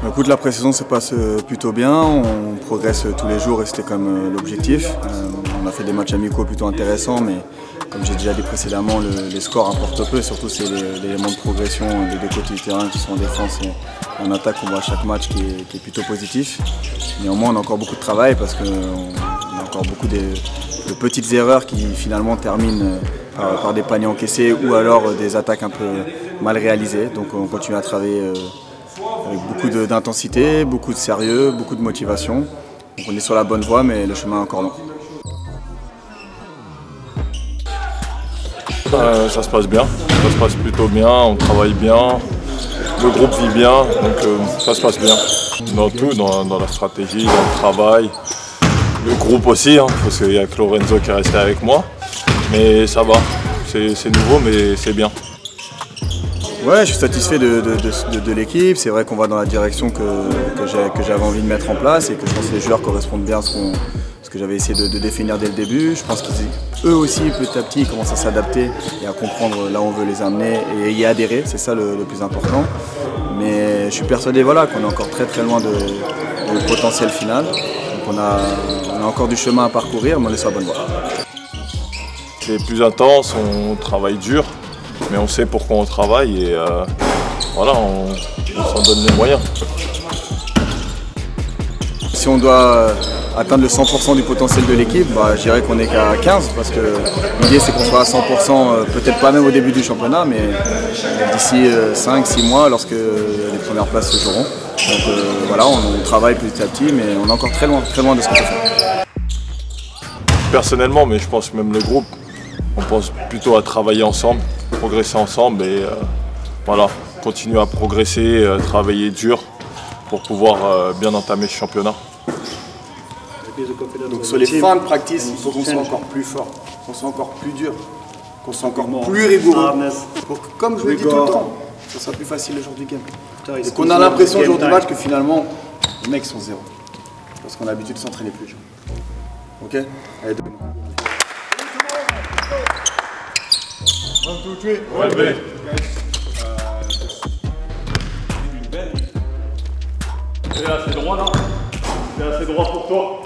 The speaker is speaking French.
Écoute, la pré-saison se passe plutôt bien, on progresse tous les jours et c'était comme l'objectif. On a fait des matchs amicaux plutôt intéressants, mais comme j'ai déjà dit précédemment, les scores importent peu, surtout c'est l'élément de progression des deux côtés du terrain qui sont en défense et en attaque qu'on voit à chaque match qui est plutôt positif. Néanmoins, on a encore beaucoup de travail parce qu'on a encore beaucoup de petites erreurs qui finalement terminent par des paniers encaissés ou alors des attaques un peu mal réalisées. Donc on continue à travailler avec beaucoup d'intensité, beaucoup de sérieux, beaucoup de motivation. Donc on est sur la bonne voie, mais le chemin est encore long. Ça se passe bien, ça se passe plutôt bien, on travaille bien, le groupe vit bien, donc ça se passe bien. Dans tout, dans la stratégie, dans le travail, le groupe aussi, hein, parce qu'il y a que Lorenzo qui est resté avec moi. Mais ça va, c'est nouveau mais c'est bien. Ouais, je suis satisfait de l'équipe. C'est vrai qu'on va dans la direction que j'avais envie de mettre en place et que je pense que les joueurs correspondent bien à ce que j'avais essayé de définir dès le début. Je pense qu'eux aussi, petit à petit, ils commencent à s'adapter et à comprendre là où on veut les amener et y adhérer. C'est ça le plus important. Mais je suis persuadé qu'on est encore très loin de potentiel final. Donc on a encore du chemin à parcourir, mais on est sur la bonne voie. C'est plus intense, on travaille dur. Mais on sait pourquoi on travaille et voilà, on s'en donne les moyens. Si on doit atteindre le 100% du potentiel de l'équipe, je dirais qu'on n'est qu'à 15 parce que l'idée c'est qu'on soit à 100%, peut-être pas même au début du championnat, mais d'ici 5-6 mois lorsque les premières places se joueront. Donc voilà, on travaille petit à petit, mais on est encore très loin de ce qu'on peut faire. Personnellement, mais je pense même le groupe, on pense plutôt à travailler ensemble, progresser ensemble et voilà, continuer à progresser, travailler dur pour pouvoir bien entamer ce championnat. Donc sur les fins de practice, il faut qu'on soit encore plus fort, qu'on soit encore plus dur, qu'on soit encore plus rigoureux. Pour que, comme je le dis tout le temps, ça sera plus facile le jour du game. Et qu'on a l'impression au jour du match que finalement, les mecs sont zéro. Parce qu'on a l'habitude de s'entraîner plus dur. Ok? Allez, demain. 1, 2, 3. Ouais, ouais. C'est assez droit là. C'est assez droit pour toi.